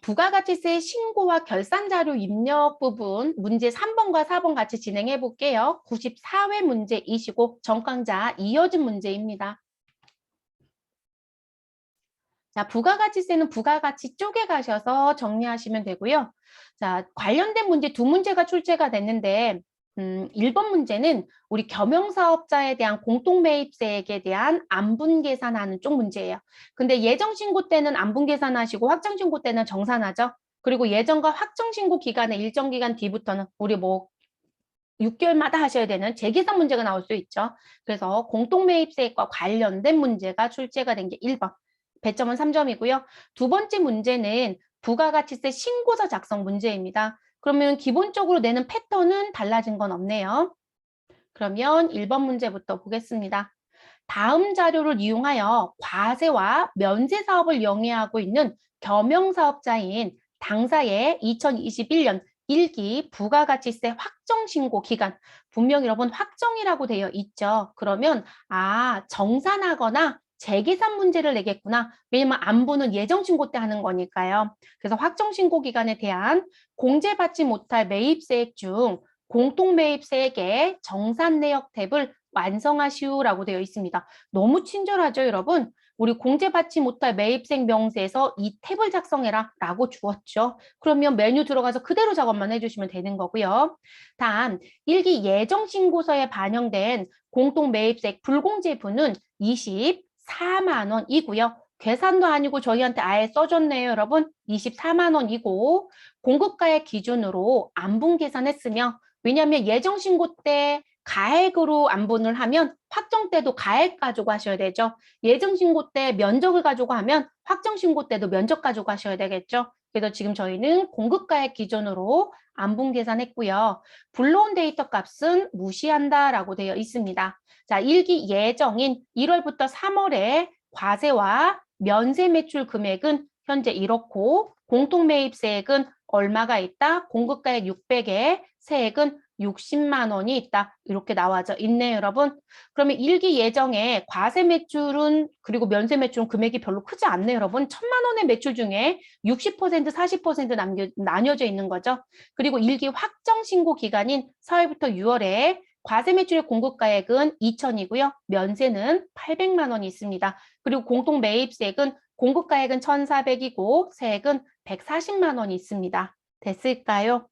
부가가치세 신고와 결산 자료 입력 부분 문제 3번과 4번 같이 진행해 볼게요. 94회 문제이시고 정강자 이어진 문제입니다. 자, 부가가치세는 부가가치 쪽에 가셔서 정리하시면 되고요. 자, 관련된 문제 두 문제가 출제가 됐는데 1번 문제는 우리 겸용사업자에 대한 공동매입세액에 대한 안분계산하는 쪽 문제예요. 근데 예정신고 때는 안분계산하시고 확정신고 때는 정산하죠. 그리고 예정과 확정신고 기간의 일정 기간 뒤부터는 우리 6개월마다 하셔야 되는 재계산 문제가 나올 수 있죠. 그래서 공동매입세액과 관련된 문제가 출제가 된 게 1번. 배점은 3점이고요. 두 번째 문제는 부가가치세 신고서 작성 문제입니다. 그러면 기본적으로 내는 패턴은 달라진 건 없네요. 그러면 1번 문제부터 보겠습니다. 다음 자료를 이용하여 과세와 면세 사업을 영위하고 있는 겸용사업자인 당사의 2021년 1기 부가가치세 확정신고 기간, 분명히 여러분 확정이라고 되어 있죠. 그러면 정산하거나 재계산 문제를 내겠구나. 왜냐면 안부는 예정신고 때 하는 거니까요. 그래서 확정신고 기간에 대한 공제받지 못할 매입세액 중 공통매입세액의 정산 내역 탭을 완성하시오라고 되어 있습니다. 너무 친절하죠, 여러분? 우리 공제받지 못할 매입세액 명세에서 이 탭을 작성해라 라고 주었죠. 그러면 메뉴 들어가서 그대로 작업만 해주시면 되는 거고요. 다음, 1기 예정신고서에 반영된 공통매입세액 불공제분은 24만 원이고요. 계산도 아니고 저희한테 아예 써줬네요, 여러분. 24만 원이고 공급가액 기준으로 안분 계산했으며 왜냐하면 예정신고 때 가액으로 안분을 하면 확정 때도 가액 가지고 하셔야 되죠. 예정신고 때 면적을 가지고 하면 확정신고 때도 면적 가지고 하셔야 되겠죠. 그래서 지금 저희는 공급가액 기준으로 안분 계산했고요. 불러온 데이터 값은 무시한다라고 되어 있습니다. 자, 1기 예정인 1월부터 3월에 과세와 면세 매출 금액은 현재 이렇고 공통매입세액은 얼마가 있다? 공급가액 600에 세액은 60만 원이 있다. 이렇게 나와져 있네요, 여러분. 그러면 1기 예정에 과세 매출은 그리고 면세 매출은 금액이 별로 크지 않네요, 여러분. 1,000만 원의 매출 중에 60%, 40% 나뉘어져 있는 거죠. 그리고 1기 확정 신고 기간인 4월부터 6월에 과세 매출의 공급가액은 2,000이고요. 면세는 800만 원이 있습니다. 그리고 공통 매입세액은 공급가액은 1,400이고 세액은 140만 원이 있습니다. 됐을까요?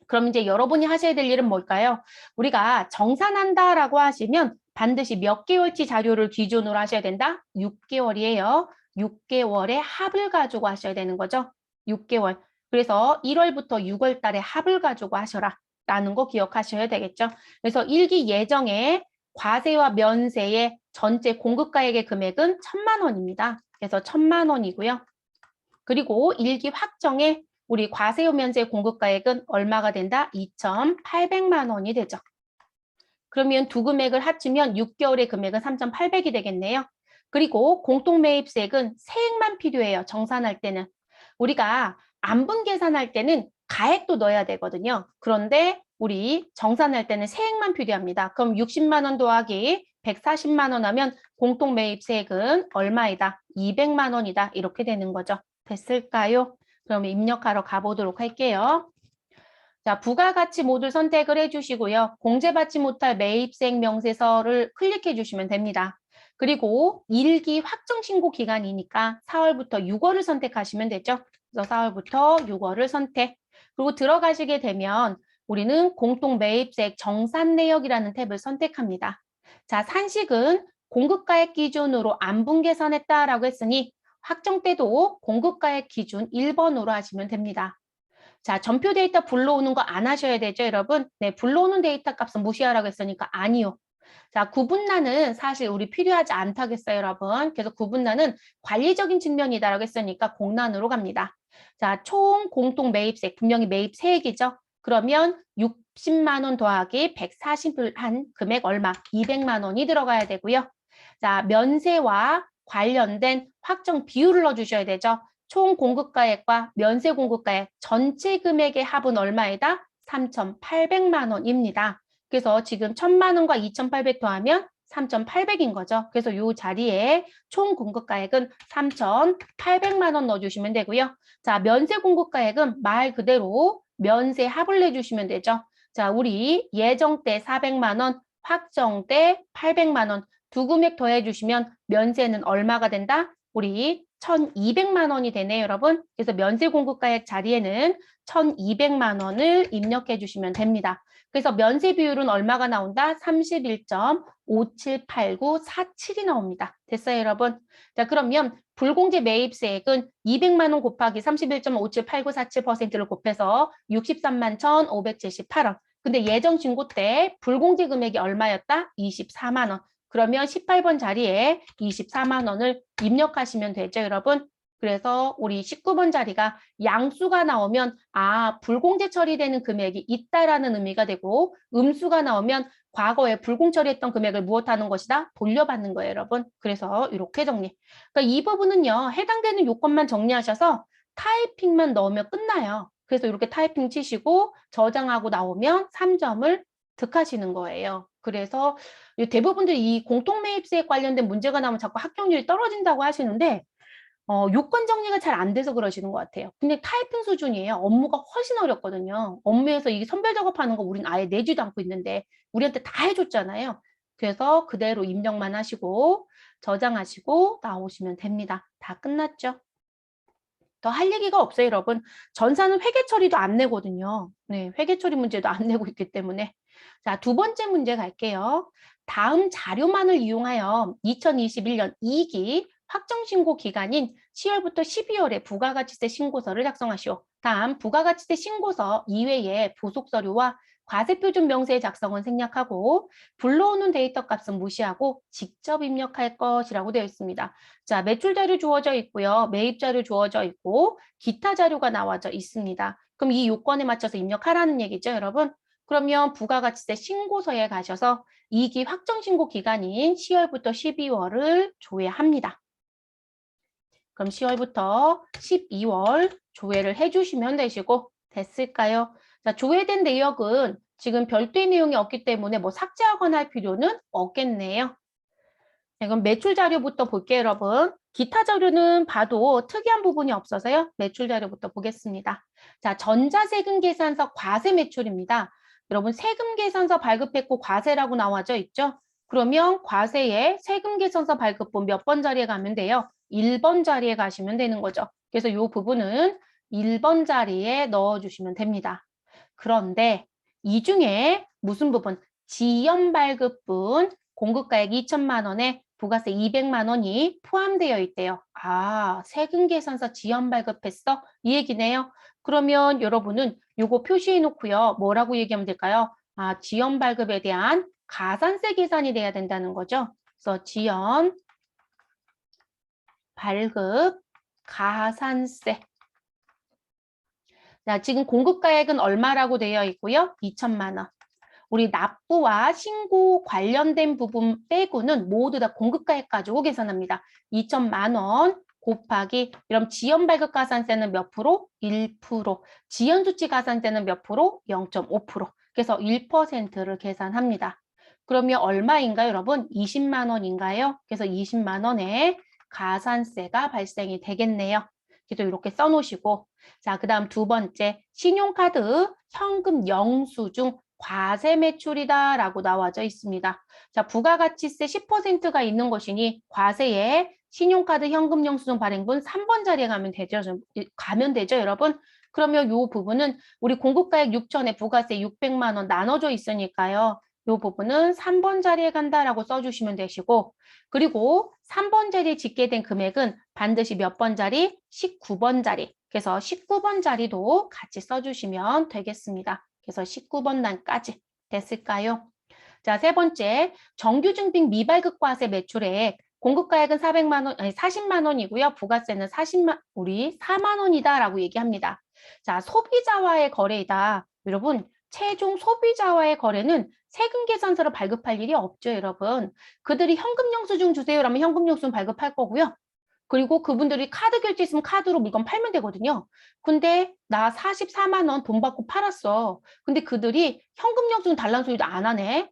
그럼 이제 여러분이 하셔야 될 일은 뭘까요? 우리가 정산한다라고 하시면 반드시 몇 개월치 자료를 기준으로 하셔야 된다? 6개월이에요. 6개월의 합을 가지고 하셔야 되는 거죠. 6개월. 그래서 1월부터 6월 달에 합을 가지고 하셔라. 라는 거 기억하셔야 되겠죠. 그래서 1기 예정에 과세와 면세의 전체 공급가액의 금액은 1,000만 원입니다. 그래서 1,000만 원이고요. 그리고 1기 확정에 우리 과세후 면세 공급가액은 얼마가 된다? 2,800만 원이 되죠. 그러면 두 금액을 합치면 6개월의 금액은 3,800이 되겠네요. 그리고 공통매입세액은 세액만 필요해요. 정산할 때는. 우리가 안분 계산할 때는 가액도 넣어야 되거든요. 그런데 우리 정산할 때는 세액만 필요합니다. 그럼 60만 원 더하기 140만 원 하면 공통매입세액은 얼마이다? 200만 원이다. 이렇게 되는 거죠. 됐을까요? 그럼 입력하러 가보도록 할게요. 자, 부가가치 모듈 선택을 해주시고요. 공제받지 못할 매입세액 명세서를 클릭해 주시면 됩니다. 그리고 1기 확정 신고 기간이니까 4월부터 6월을 선택하시면 되죠. 그래서 4월부터 6월을 선택. 그리고 들어가시게 되면 우리는 공통 매입세액 정산 내역이라는 탭을 선택합니다. 자, 산식은 공급가액 기준으로 안분 계산했다라고 했으니 확정 때도 공급가액 기준 1번으로 하시면 됩니다. 자, 전표 데이터 불러오는 거 안 하셔야 되죠, 여러분? 네, 불러오는 데이터 값은 무시하라고 했으니까 아니요. 자, 구분란은 사실 우리 필요하지 않다겠어요, 여러분. 그래서 구분란은 관리적인 측면이다라고 했으니까 공란으로 갑니다. 자, 총 공통 매입세액, 분명히 매입세액이죠. 그러면 60만 원 더하기 140을 한 금액 얼마? 200만 원이 들어가야 되고요. 자, 면세와 관련된 확정 비율을 넣어주셔야 되죠. 총 공급가액과 면세 공급가액 전체 금액의 합은 얼마이다? 3,800만 원입니다. 그래서 지금 1,000만 원과 2,800 더하면 3,800인 거죠. 그래서 이 자리에 총 공급가액은 3,800만 원 넣어주시면 되고요. 자, 면세 공급가액은 말 그대로 면세 합을 내주시면 되죠. 자, 우리 예정 때 400만 원, 확정 때 800만 원 두 금액 더해주시면 면세는 얼마가 된다? 우리 1,200만 원이 되네요, 여러분. 그래서 면세 공급가액 자리에는 1,200만 원을 입력해 주시면 됩니다. 그래서 면세 비율은 얼마가 나온다? 31.578947이 나옵니다. 됐어요, 여러분? 자, 그러면 불공제 매입세액은 200만 원 곱하기 31.578947%를 곱해서 63만 1,578원. 근데 예정 신고 때 불공제 금액이 얼마였다? 24만 원. 그러면 18번 자리에 24만 원을 입력하시면 되죠, 여러분? 그래서 우리 19번 자리가 양수가 나오면 불공제 처리되는 금액이 있다라는 의미가 되고 음수가 나오면 과거에 불공 처리했던 금액을 무엇하는 것이다? 돌려받는 거예요, 여러분. 그래서 이렇게 정리. 그러니까 이 부분은요. 해당되는 요건만 정리하셔서 타이핑만 넣으면 끝나요. 그래서 이렇게 타이핑 치시고 저장하고 나오면 3점을 득하시는 거예요. 그래서 대부분들이 이 공통매입세에 관련된 문제가 나오면 자꾸 합격률이 떨어진다고 하시는데 요건 정리가 잘 안 돼서 그러시는 것 같아요. 근데 타이핑 수준이에요. 업무가 훨씬 어렵거든요. 업무에서 이게 선별 작업하는 거 우리는 아예 내지도 않고 있는데 우리한테 다 해줬잖아요. 그래서 그대로 입력만 하시고 저장하시고 나오시면 됩니다. 다 끝났죠. 더 할 얘기가 없어요, 여러분. 전사는 회계 처리도 안 내거든요. 네, 회계 처리 문제도 안 내고 있기 때문에. 자, 두 번째 문제 갈게요. 다음 자료만을 이용하여 2021년 2기 확정신고 기간인 10월부터 12월에 부가가치세 신고서를 작성하시오. 다음 부가가치세 신고서 이외에 부속서류와 과세표준 명세의 작성은 생략하고 불러오는 데이터 값은 무시하고 직접 입력할 것이라고 되어 있습니다. 자, 매출 자료 주어져 있고요. 매입 자료 주어져 있고 기타 자료가 나와져 있습니다. 그럼 이 요건에 맞춰서 입력하라는 얘기죠, 여러분? 그러면 부가가치세 신고서에 가셔서 2기 확정신고 기간인 10월부터 12월을 조회합니다. 그럼 10월부터 12월 조회를 해주시면 되시고 됐을까요? 자, 조회된 내역은 지금 별도의 내용이 없기 때문에 뭐 삭제하거나 할 필요는 없겠네요. 네, 그럼 매출 자료부터 볼게요, 여러분. 기타 자료는 봐도 특이한 부분이 없어서요. 매출 자료부터 보겠습니다. 자, 전자세금 계산서 과세 매출입니다. 여러분, 세금 계산서 발급했고 과세라고 나와져 있죠? 그러면 과세에 세금 계산서 발급본 몇 번 자리에 가면 돼요? 1번 자리에 가시면 되는 거죠. 그래서 이 부분은 1번 자리에 넣어주시면 됩니다. 그런데 이 중에 무슨 부분? 지연 발급분 공급가액 2천만 원에 부가세 200만 원이 포함되어 있대요. 세금 계산서 지연 발급했어? 이 얘기네요. 그러면 여러분은 요거 표시해 놓고요. 뭐라고 얘기하면 될까요? 지연 발급에 대한 가산세 계산이 돼야 된다는 거죠. 그래서 지연 발급 가산세. 자, 지금 공급가액은 얼마라고 되어 있고요? 2천만 원. 우리 납부와 신고 관련된 부분 빼고는 모두 다 공급가액 가지고 계산합니다. 2천만 원 곱하기 그럼 지연 발급 가산세는 몇 프로? 1%. 지연 수치 가산세는 몇 프로? 0.5%. 그래서 1%를 계산합니다. 그러면 얼마인가요, 여러분? 20만 원인가요? 그래서 20만 원에 가산세가 발생이 되겠네요. 그래서 이렇게 써놓으시고 자, 그 다음 두 번째 신용카드 현금 영수증 과세 매출이다라고 나와져 있습니다. 자, 부가가치세 10%가 있는 것이니 과세에 신용카드 현금 영수증 발행분 3번 자리에 가면 되죠, 여러분? 그러면 이 부분은 우리 공급가액 6천에 부가세 600만 원 나눠져 있으니까요. 이 부분은 3번 자리에 간다라고 써주시면 되시고 그리고 3번 자리에 짓게 된 금액은 반드시 몇 번 자리? 19번 자리. 그래서 19번 자리도 같이 써주시면 되겠습니다. 그래서 19번 단까지 됐을까요? 자, 세 번째, 정규증빙 미발급과세 매출액 공급가액은 40만 원이고요. 부가세는 4만 원이다라고 얘기합니다. 자, 소비자와의 거래이다. 여러분, 최종 소비자와의 거래는 세금 계산서를 발급할 일이 없죠, 여러분. 그들이 현금 영수증 주세요라면 현금 영수증 발급할 거고요. 그리고 그분들이 카드 결제 있으면 카드로 물건 팔면 되거든요. 근데 나 44만 원 돈 받고 팔았어. 근데 그들이 현금 영수증 달라는 소리도 안 하네.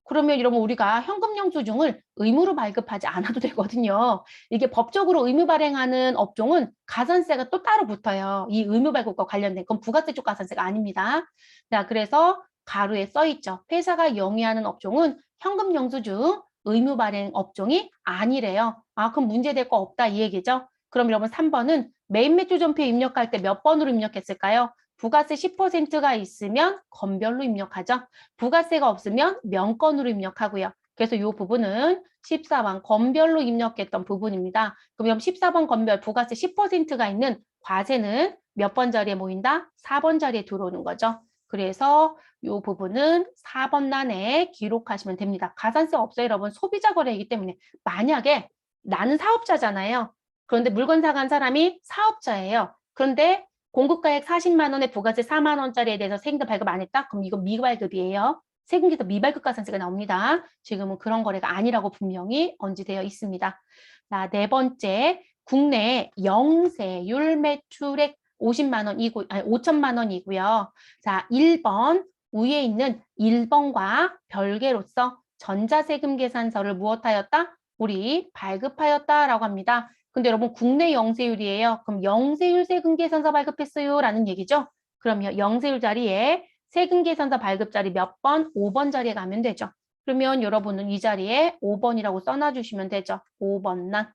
그러면 여러분 우리가 현금 영수증을 의무로 발급하지 않아도 되거든요. 이게 법적으로 의무 발행하는 업종은 가산세가 또 따로 붙어요. 이 의무 발급과 관련된 그건 부가세 쪽 가산세가 아닙니다. 자, 그래서 가로에 써 있죠. 회사가 영위하는 업종은 현금 영수증 의무 발행 업종이 아니래요. 아, 그럼 문제될 거 없다 이 얘기죠. 그럼 여러분 3번은 매입 매출 전표에 입력할 때 몇 번으로 입력했을까요? 부가세 10%가 있으면 건별로 입력하죠. 부가세가 없으면 명건으로 입력하고요. 그래서 이 부분은 14번 건별로 입력했던 부분입니다. 그럼 14번 건별 부가세 10%가 있는 과세는 몇 번 자리에 모인다? 4번 자리에 들어오는 거죠. 그래서 이 부분은 4번 란에 기록하시면 됩니다. 가산세 없어요, 여러분. 소비자 거래이기 때문에 만약에 나는 사업자잖아요. 그런데 물건 사간 사람이 사업자예요. 그런데 공급가액 40만 원에 부가세 4만 원짜리에 대해서 세금도 발급 안 했다? 그럼 이건 미발급이에요. 세금계에서 미발급 가산세가 나옵니다. 지금은 그런 거래가 아니라고 분명히 언지되어 있습니다. 자, 네 번째, 국내 영세율 매출액 50만 원이고, 아니 5천만 원이고요. 자, 1번 위에 있는 1번과 별개로서 전자세금 계산서를 무엇하였다? 우리 발급하였다라고 합니다. 근데 여러분 국내 영세율이에요. 그럼 영세율 세금 계산서 발급했어요 라는 얘기죠. 그러면 영세율 자리에 세금 계산서 발급 자리 몇 번? 5번 자리에 가면 되죠. 그러면 여러분은 이 자리에 5번이라고 써놔주시면 되죠. 5번 란.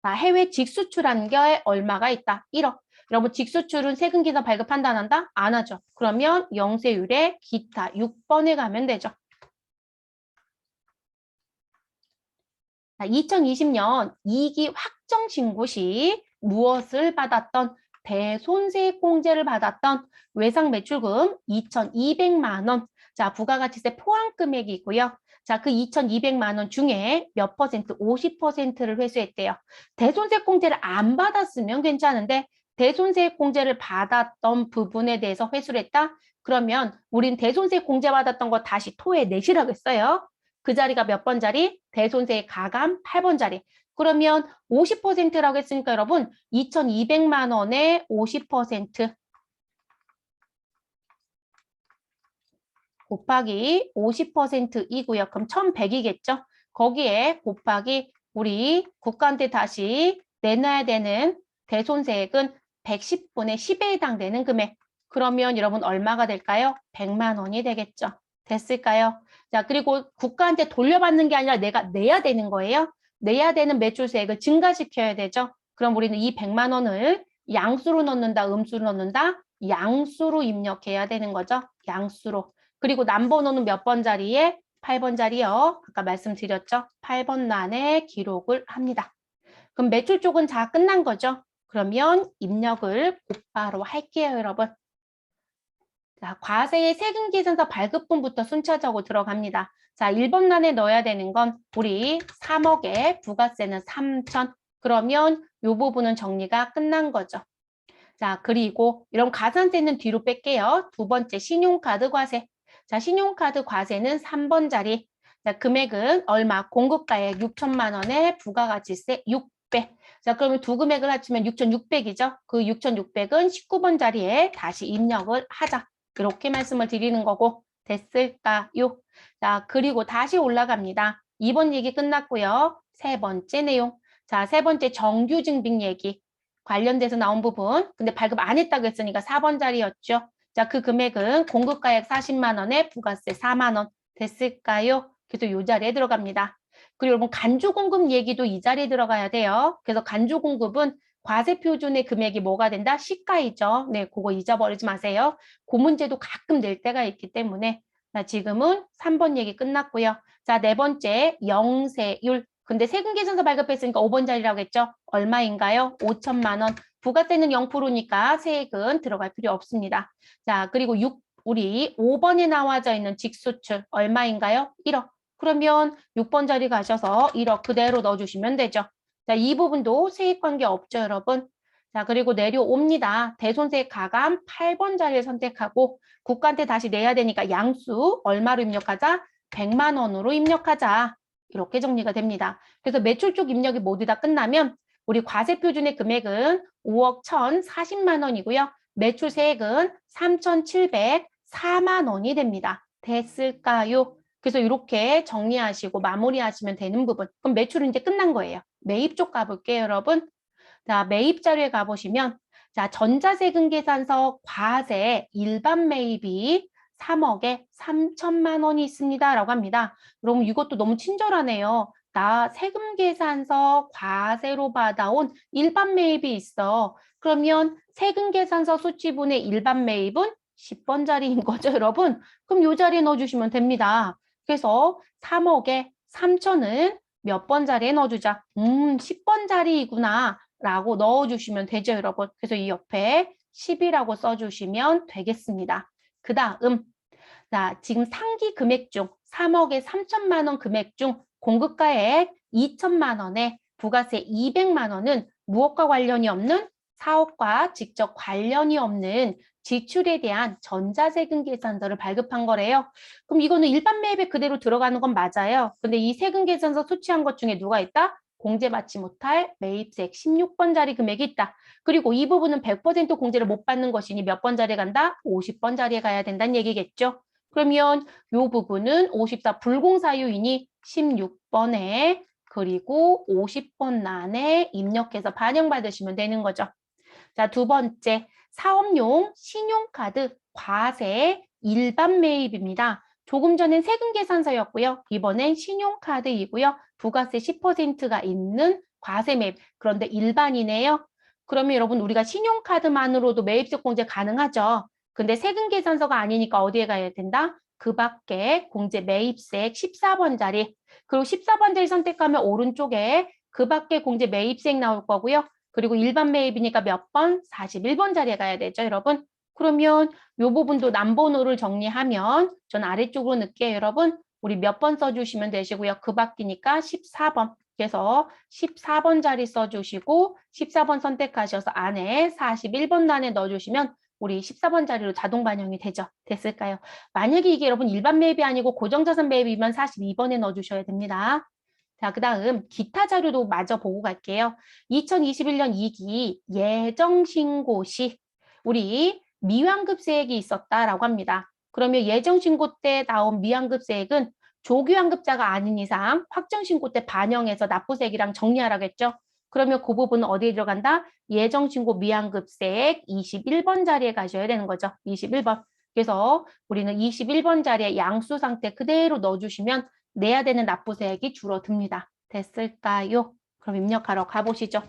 해외 직수출한 게 얼마가 있다? 1억. 여러분 직수출은 세금 계산 발급한다 안 한다? 안 하죠. 그러면 영세율에 기타 6번에 가면 되죠. 2020년 2기 확정 신고 시 무엇을 받았던 대손세액 공제를 받았던 외상 매출금 2,200만 원. 자, 부가가치세 포함 금액이고요. 자, 그 2,200만 원 중에 몇 퍼센트? 50%를 회수했대요. 대손세액 공제를 안 받았으면 괜찮은데 대손세액 공제를 받았던 부분에 대해서 회수를 했다? 그러면 우린 대손세액 공제 받았던 거 다시 토해내시라고 했어요. 그 자리가 몇 번 자리? 대손세액 가감 8번 자리. 그러면 50%라고 했으니까 여러분 2,200만 원에 50% 곱하기 50%이고요. 그럼 1,100이겠죠? 거기에 곱하기 우리 국가한테 다시 내놔야 되는 대손세액은 110분의 10에 해당되는 금액. 그러면 여러분 얼마가 될까요? 100만 원이 되겠죠. 됐을까요? 자, 그리고 국가한테 돌려받는 게 아니라 내가 내야 되는 거예요. 내야 되는 매출세액을 증가시켜야 되죠. 그럼 우리는 이 100만 원을 양수로 넣는다, 음수로 넣는다? 양수로 입력해야 되는 거죠. 양수로. 그리고 남번호는 몇 번 자리에? 8번 자리요. 아까 말씀드렸죠. 8번 란에 기록을 합니다. 그럼 매출 쪽은 다 끝난 거죠. 그러면 입력을 곧바로 할게요, 여러분. 자, 과세의 세금 계산서 발급분부터 순차적으로 들어갑니다. 자, 1번 란에 넣어야 되는 건 우리 3억에 부가세는 3천. 그러면 이 부분은 정리가 끝난 거죠. 자, 그리고 이런 가산세는 뒤로 뺄게요. 두 번째 신용카드 과세. 자, 신용카드 과세는 3번 자리. 자, 금액은 얼마? 공급가액 6천만 원에 부가가치세 600. 자, 그러면 두 금액을 합치면 6,600이죠. 그 6,600은 19번 자리에 다시 입력을 하자. 이렇게 말씀을 드리는 거고 됐을까요? 자, 그리고 다시 올라갑니다. 2번 얘기 끝났고요. 세 번째 내용. 자, 세 번째 정규증빙 얘기. 관련돼서 나온 부분. 근데 발급 안 했다고 했으니까 4번 자리였죠. 자, 그 금액은 공급가액 40만 원에 부가세 4만 원 됐을까요? 그래서 이 자리에 들어갑니다. 그리고 여러분 간주공급 얘기도 이 자리에 들어가야 돼요. 그래서 간주공급은 과세표준의 금액이 뭐가 된다? 시가이죠. 네, 그거 잊어버리지 마세요. 그 문제도 가끔 낼 때가 있기 때문에 자, 지금은 3번 얘기 끝났고요. 자, 네 번째 영세율. 근데 세금 계산서 발급했으니까 5번 자리라고 했죠. 얼마인가요? 5천만 원. 부가세는 0%니까 세액은 들어갈 필요 없습니다. 자, 그리고 우리 5번에 나와져 있는 직수출 얼마인가요? 1억. 그러면 6번 자리 가셔서 1억 그대로 넣어주시면 되죠. 자, 이 부분도 세액 관계 없죠, 여러분. 자, 그리고 내려옵니다. 대손세액 가감 8번 자리를 선택하고 국가한테 다시 내야 되니까 양수 얼마로 입력하자? 100만 원으로 입력하자. 이렇게 정리가 됩니다. 그래서 매출 쪽 입력이 모두 다 끝나면 우리 과세표준의 금액은 5억 1,040만 원이고요. 매출 세액은 3,704만 원이 됩니다. 됐을까요? 그래서 이렇게 정리하시고 마무리하시면 되는 부분. 그럼 매출은 이제 끝난 거예요. 매입 쪽 가볼게요, 여러분. 자, 매입 자료에 가보시면 자, 전자세금 계산서 과세 일반 매입이 3억에 3천만 원이 있습니다. 라고 합니다. 그럼 이것도 너무 친절하네요. 나 세금 계산서 과세로 받아온 일반 매입이 있어. 그러면 세금 계산서 수치분의 일반 매입은 10번 자리인 거죠, 여러분? 그럼 이 자리에 넣어주시면 됩니다. 그래서 3억에 3천은 몇 번 자리에 넣어주자? 10번 자리이구나. 라고 넣어주시면 되죠, 여러분. 그래서 이 옆에 10이라고 써주시면 되겠습니다. 그 다음, 자, 지금 상기 금액 중 3억에 3천만 원 금액 중 공급가액 2천만 원에 부가세 200만 원은 무엇과 관련이 없는 사업과 직접 관련이 없는 지출에 대한 전자세금 계산서를 발급한 거래요. 그럼 이거는 일반 매입에 그대로 들어가는 건 맞아요. 근데 이 세금 계산서 수취한 것 중에 누가 있다? 공제받지 못할 매입세액 16번 자리 금액이 있다. 그리고 이 부분은 100% 공제를 못 받는 것이니 몇 번 자리에 간다? 50번 자리에 가야 된다는 얘기겠죠. 그러면 이 부분은 54 불공사유이니 16번에 그리고 50번 난에 입력해서 반영받으시면 되는 거죠. 자, 두 번째, 사업용 신용카드 과세 일반 매입입니다. 조금 전엔 세금 계산서였고요. 이번엔 신용카드이고요. 부가세 10%가 있는 과세 매입. 그런데 일반이네요. 그러면 여러분 우리가 신용카드만으로도 매입세 공제 가능하죠. 근데 세금 계산서가 아니니까 어디에 가야 된다? 그 밖에 공제 매입세액 14번 자리. 그리고 14번 자리 선택하면 오른쪽에 그 밖에 공제 매입세액 나올 거고요. 그리고 일반 매입이니까 몇 번? 41번 자리에 가야 되죠, 여러분. 그러면 이 부분도 남번호를 정리하면 전 아래쪽으로 넣을게요, 여러분. 우리 몇 번 써주시면 되시고요. 그 밖이니까 14번. 그래서 14번 자리 써주시고 14번 선택하셔서 안에 41번 단에 넣어주시면 우리 14번 자리로 자동 반영이 되죠. 됐을까요? 만약에 이게 여러분 일반 매입이 아니고 고정자산 매입이면 42번에 넣어주셔야 됩니다. 자, 그 다음 기타 자료도 마저 보고 갈게요. 2021년 2기 예정신고 시 우리 미환급세액이 있었다라고 합니다. 그러면 예정신고 때 나온 미환급세액은 조기환급자가 아닌 이상 확정신고 때 반영해서 납부세액이랑 정리하라겠죠. 그러면 그 부분은 어디에 들어간다? 예정신고 미환급세액 21번 자리에 가셔야 되는 거죠. 21번. 그래서 우리는 21번 자리에 양수 상태 그대로 넣어주시면 내야 되는 납부세액이 줄어듭니다. 됐을까요? 그럼 입력하러 가보시죠.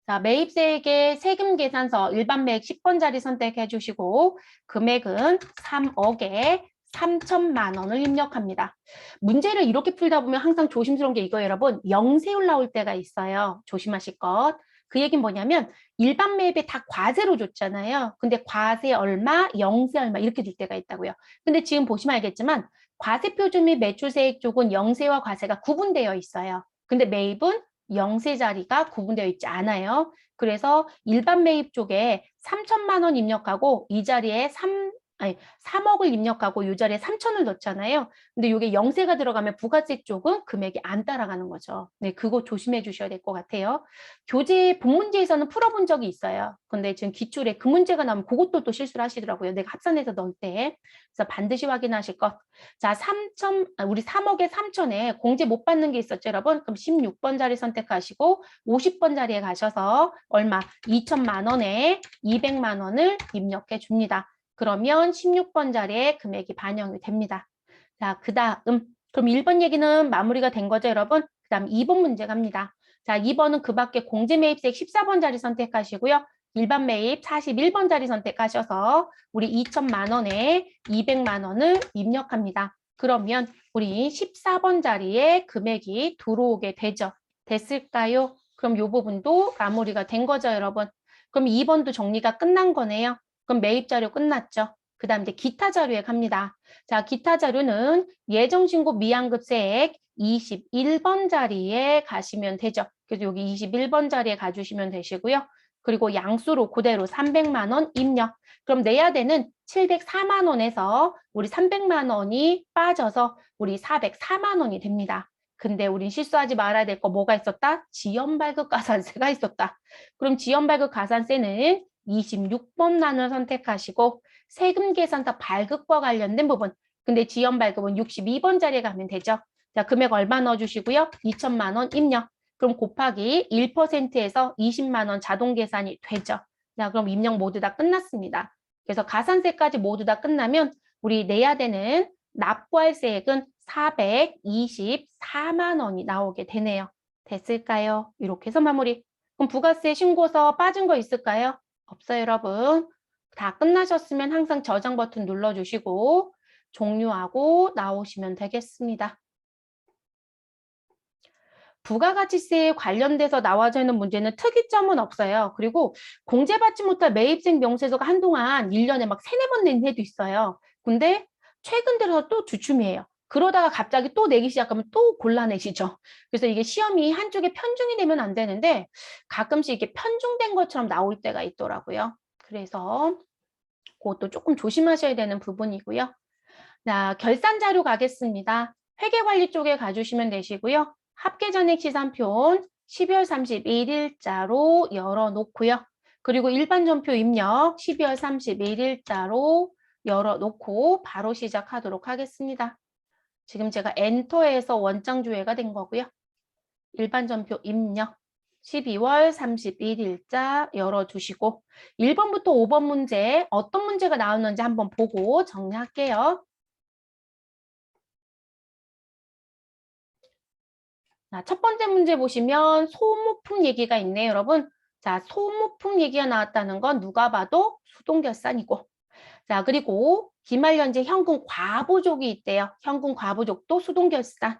자, 매입세액의 세금 계산서 일반 매액 10번 자리 선택해 주시고 금액은 3억에 3천만 원을 입력합니다. 문제를 이렇게 풀다 보면 항상 조심스러운 게 이거예요, 여러분. 영세율 나올 때가 있어요. 조심하실 것. 그 얘기는 뭐냐면 일반 매입에 다 과세로 줬잖아요. 근데 과세 얼마, 영세 얼마 이렇게 줄 때가 있다고요. 근데 지금 보시면 알겠지만 과세표준 및 매출세액 쪽은 영세와 과세가 구분되어 있어요. 근데 매입은 영세 자리가 구분되어 있지 않아요. 그래서 일반 매입 쪽에 3천만 원 입력하고 이 자리에 3억을 입력하고 이 자리에 3천을 넣잖아요. 근데 이게 영세가 들어가면 부가세 쪽은 금액이 안 따라가는 거죠. 네, 그거 조심해 주셔야 될 것 같아요. 교재 본문제에서는 풀어본 적이 있어요. 근데 지금 기출에 그 문제가 나오면 그것도 또 실수를 하시더라고요. 내가 합산해서 넣을 때. 그래서 반드시 확인하실 것. 자, 우리 3억에 3천에 공제 못 받는 게 있었죠, 여러분? 그럼 16번 자리 선택하시고 50번 자리에 가셔서 얼마? 2천만 원에 200만 원을 입력해 줍니다. 그러면 16번 자리에 금액이 반영이 됩니다. 자, 그 다음. 그럼 1번 얘기는 마무리가 된 거죠, 여러분? 그 다음 2번 문제 갑니다. 자, 2번은 그 밖에 공제 매입세액 14번 자리 선택하시고요. 일반 매입 41번 자리 선택하셔서 우리 2천만 원에 200만 원을 입력합니다. 그러면 우리 14번 자리에 금액이 들어오게 되죠. 됐을까요? 그럼 이 부분도 마무리가 된 거죠, 여러분. 그럼 2번도 정리가 끝난 거네요. 그럼 매입 자료 끝났죠. 그 다음 이제 기타 자료에 갑니다. 자, 기타 자료는 예정신고 미환급세액 21번 자리에 가시면 되죠. 그래서 여기 21번 자리에 가주시면 되시고요. 그리고 양수로 그대로 300만 원 입력. 그럼 내야 되는 704만 원에서 우리 300만 원이 빠져서 우리 404만 원이 됩니다. 근데 우린 실수하지 말아야 될 거 뭐가 있었다? 지연발급 가산세가 있었다. 그럼 지연발급 가산세는 26번 난을 선택하시고 세금 계산서 발급과 관련된 부분. 근데 지연 발급은 62번 자리에 가면 되죠. 자, 금액 얼마 넣어주시고요. 2천만 원 입력. 그럼 곱하기 1%에서 20만 원 자동 계산이 되죠. 자, 그럼 입력 모두 다 끝났습니다. 그래서 가산세까지 모두 다 끝나면 우리 내야 되는 납부할세액은 424만 원이 나오게 되네요. 됐을까요? 이렇게 해서 마무리. 그럼 부가세 신고서 빠진 거 있을까요? 없어요, 여러분. 다 끝나셨으면 항상 저장 버튼 눌러주시고 종료하고 나오시면 되겠습니다. 부가가치세에 관련돼서 나와져 있는 문제는 특이점은 없어요. 그리고 공제받지 못할 매입생 명세서가 한동안 1년에 막 3-4번 낸 해도 있어요. 근데 최근 들어서 또 주춤이에요. 그러다가 갑자기 또 내기 시작하면 또 골라내시죠. 그래서 이게 시험이 한쪽에 편중이 되면 안 되는데 가끔씩 이게 편중된 것처럼 나올 때가 있더라고요. 그래서 그것도 조금 조심하셔야 되는 부분이고요. 자, 결산 자료 가겠습니다. 회계관리 쪽에 가주시면 되시고요. 합계전액시산표는 12월 31일자로 열어놓고요. 그리고 일반전표 입력 12월 31일자로 열어놓고 바로 시작하도록 하겠습니다. 지금 제가 엔터에서 원장 조회가 된 거고요. 일반전표 입력 12월 31일자 열어두시고 1번부터 5번 문제 어떤 문제가 나왔는지 한번 보고 정리할게요. 자, 첫 번째 문제 보시면 소모품 얘기가 있네요, 여러분. 자, 소모품 얘기가 나왔다는 건 누가 봐도 수동결산이고. 자, 그리고 기말연재 현금 과부족이 있대요. 현금 과부족도 수동결산.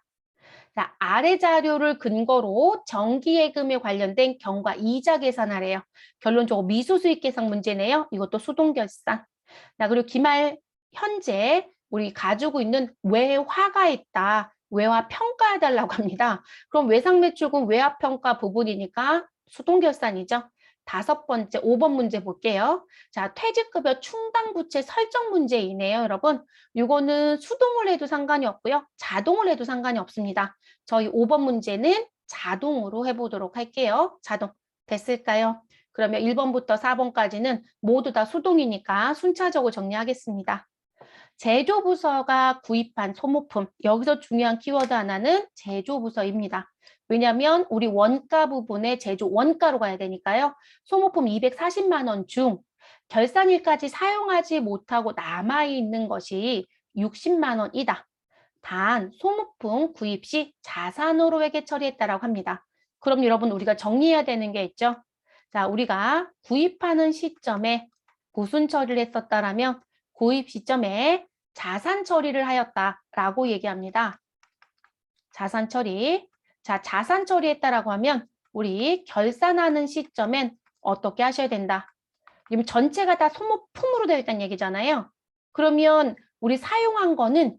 자, 아래 자료를 근거로 정기예금에 관련된 경과 이자 계산하래요. 결론적으로 미수수익 계산 문제네요. 이것도 수동결산. 자, 그리고 기말 현재 우리 가지고 있는 외화가 있다. 외화 평가해달라고 합니다. 그럼 외상매출금 외화평가 부분이니까 수동결산이죠. 5번째, 5번 문제 볼게요. 자, 퇴직급여 충당부채 설정 문제이네요, 여러분. 이거는 수동을 해도 상관이 없고요. 자동을 해도 상관이 없습니다. 저희 5번 문제는 자동으로 해보도록 할게요. 자동. 됐을까요? 그러면 1번부터 4번까지는 모두 다 수동이니까 순차적으로 정리하겠습니다. 제조부서가 구입한 소모품, 여기서 중요한 키워드 하나는 제조부서입니다. 왜냐하면 우리 원가 부분에 제조 원가로 가야 되니까요. 소모품 240만 원 중 결산일까지 사용하지 못하고 남아있는 것이 60만 원이다. 단 소모품 구입 시 자산으로 회계 처리했다라고 합니다. 그럼 여러분 우리가 정리해야 되는 게 있죠. 자, 우리가 구입하는 시점에 무슨 처리를 했었다라면 구입 시점에 자산 처리를 하였다라고 얘기합니다. 자산 처리. 자, 자산 처리했다라고 하면 우리 결산하는 시점엔 어떻게 하셔야 된다. 그럼 전체가 다 소모품으로 되어 있다는 얘기잖아요. 그러면 우리 사용한 거는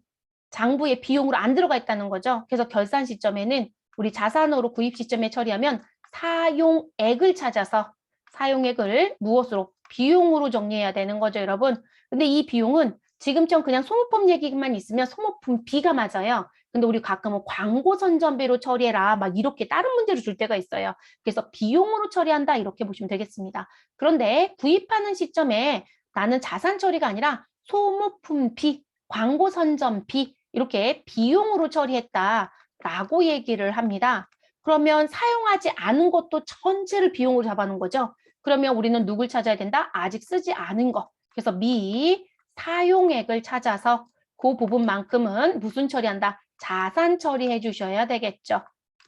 장부의 비용으로 안 들어가 있다는 거죠. 그래서 결산 시점에는 우리 자산으로 구입 시점에 처리하면 사용액을 찾아서 사용액을 무엇으로? 비용으로 정리해야 되는 거죠, 여러분. 근데 이 비용은 지금처럼 그냥 소모품 얘기만 있으면 소모품 B가 맞아요. 근데 우리 가끔은 광고 선전비로 처리해라 막 이렇게 다른 문제로 줄 때가 있어요. 그래서 비용으로 처리한다 이렇게 보시면 되겠습니다. 그런데 구입하는 시점에 나는 자산 처리가 아니라 소모품 B, 광고 선전 B 이렇게 비용으로 처리했다라고 얘기를 합니다. 그러면 사용하지 않은 것도 전체를 비용으로 잡아놓은 거죠. 그러면 우리는 누굴 찾아야 된다? 아직 쓰지 않은 거. 그래서 미 사용액을 찾아서 그 부분만큼은 무슨 처리한다? 자산 처리해 주셔야 되겠죠.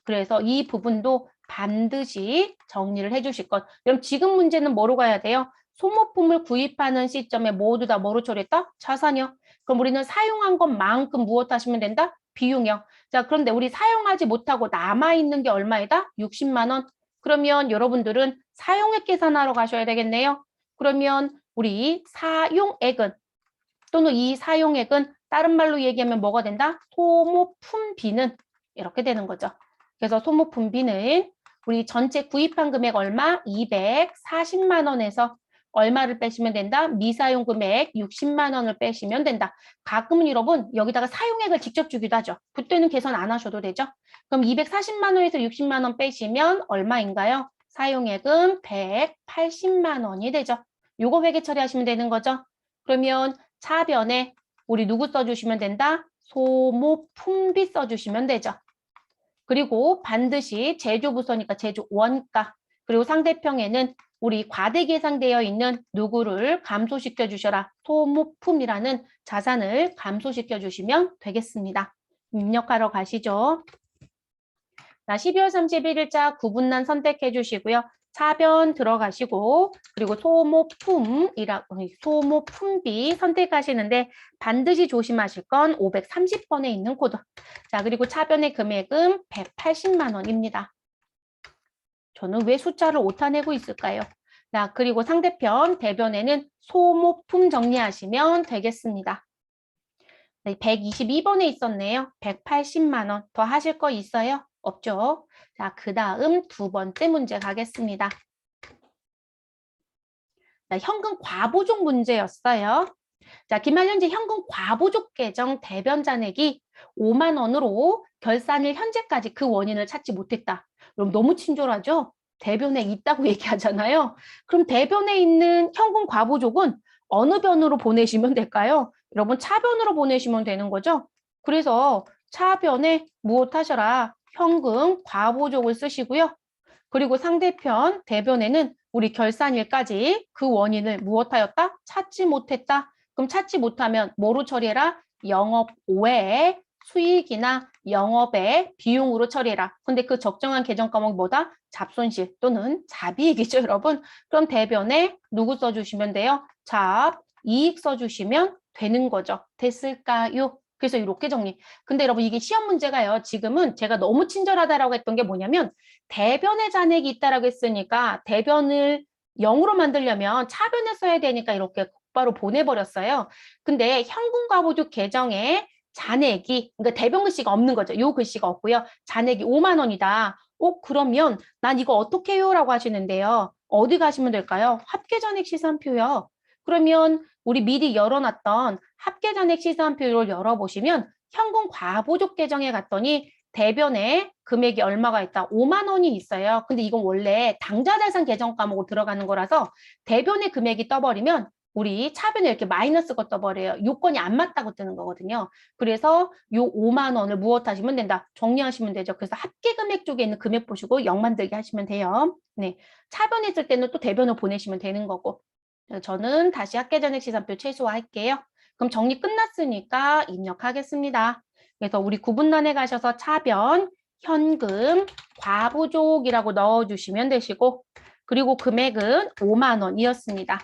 그래서 이 부분도 반드시 정리를 해 주실 것. 그럼 지금 문제는 뭐로 가야 돼요? 소모품을 구입하는 시점에 모두 다 뭐로 처리했다? 자산이요. 그럼 우리는 사용한 것만큼 무엇 하시면 된다? 비용이요. 자, 그런데 우리 사용하지 못하고 남아있는 게 얼마이다? 60만 원. 그러면 여러분들은 사용액 계산하러 가셔야 되겠네요. 그러면 우리 사용액은 또는 이 사용액은 다른 말로 얘기하면 뭐가 된다? 소모품비는 이렇게 되는 거죠. 그래서 소모품비는 우리 전체 구입한 금액 얼마? 240만 원에서 얼마를 빼시면 된다? 미사용 금액 60만 원을 빼시면 된다. 가끔은 여러분 여기다가 사용액을 직접 주기도 하죠. 그때는 계산 안 하셔도 되죠. 그럼 240만 원에서 60만 원 빼시면 얼마인가요? 사용액은 180만 원이 되죠. 요거 회계 처리하시면 되는 거죠. 그러면 차변에 우리 누구 써주시면 된다? 소모품비 써주시면 되죠. 그리고 반드시 제조부서니까 제조 원가. 그리고 상대평에는 우리 과대 계상되어 있는 누구를 감소시켜 주셔라. 소모품이라는 자산을 감소시켜 주시면 되겠습니다. 입력하러 가시죠. 자, 12월 31일자 구분란 선택해 주시고요. 차변 들어가시고 그리고 소모품비 선택하시는데 반드시 조심하실 건 530번에 있는 코드. 자, 그리고 차변의 금액은 180만 원입니다. 저는 왜 숫자를 오타내고 있을까요? 자, 그리고 상대편 대변에는 소모품 정리하시면 되겠습니다. 네, 122번에 있었네요. 180만 원 더 하실 거 있어요? 없죠? 자, 그 다음 두 번째 문제 가겠습니다. 자, 현금 과보족 문제였어요. 자, 기말년제 현금 과보족 계정 대변 잔액이 5만 원으로 결산일 현재까지 그 원인을 찾지 못했다. 그럼 너무 친절하죠? 대변에 있다고 얘기하잖아요. 그럼 대변에 있는 현금 과보족은 어느 변으로 보내시면 될까요? 여러분 차변으로 보내시면 되는 거죠. 그래서 차변에 무엇 하셔라? 현금 과보족을 쓰시고요. 그리고 상대편 대변에는 우리 결산일까지 그 원인을 무엇하였다? 찾지 못했다. 그럼 찾지 못하면 뭐로 처리해라? 영업 외에 수익이나 영업의 비용으로 처리해라. 근데 그 적정한 계정 과목이 뭐다? 잡손실 또는 잡이익이죠, 여러분. 그럼 대변에 누구 써주시면 돼요? 잡이익 써주시면 되는 거죠. 됐을까요? 그래서 이렇게 정리. 근데 여러분 이게 시험 문제가요. 지금은 제가 너무 친절하다라고 했던 게 뭐냐면 대변의 잔액이 있다라고 했으니까 대변을 0으로 만들려면 차변에 써야 되니까 이렇게 곧바로 보내버렸어요. 근데 현금과보족 계정에 잔액이, 그러니까 대변 글씨가 없는 거죠. 요 글씨가 없고요. 잔액이 5만 원이다. 그러면 난 이거 어떻게 해요? 라고 하시는데요. 어디 가시면 될까요? 합계잔액 시산표요. 그러면 우리 미리 열어놨던 합계잔액 시산표를 열어보시면 현금 과보족 계정에 갔더니 대변에 금액이 얼마가 있다? 5만 원이 있어요. 근데 이건 원래 당좌자산 계정 과목으로 들어가는 거라서 대변의 금액이 떠버리면 우리 차변에 이렇게 마이너스가 떠버려요. 요건이 안 맞다고 뜨는 거거든요. 그래서 요 5만 원을 무엇하시면 된다? 정리하시면 되죠. 그래서 합계 금액 쪽에 있는 금액 보시고 0 만들게 하시면 돼요. 네, 차변에 있을 때는 또 대변을 보내시면 되는 거고. 저는 다시 합계잔액 시산표 최소화할게요. 그럼 정리 끝났으니까 입력하겠습니다. 그래서 우리 구분란에 가셔서 차변, 현금, 과부족이라고 넣어주시면 되시고 그리고 금액은 5만 원이었습니다.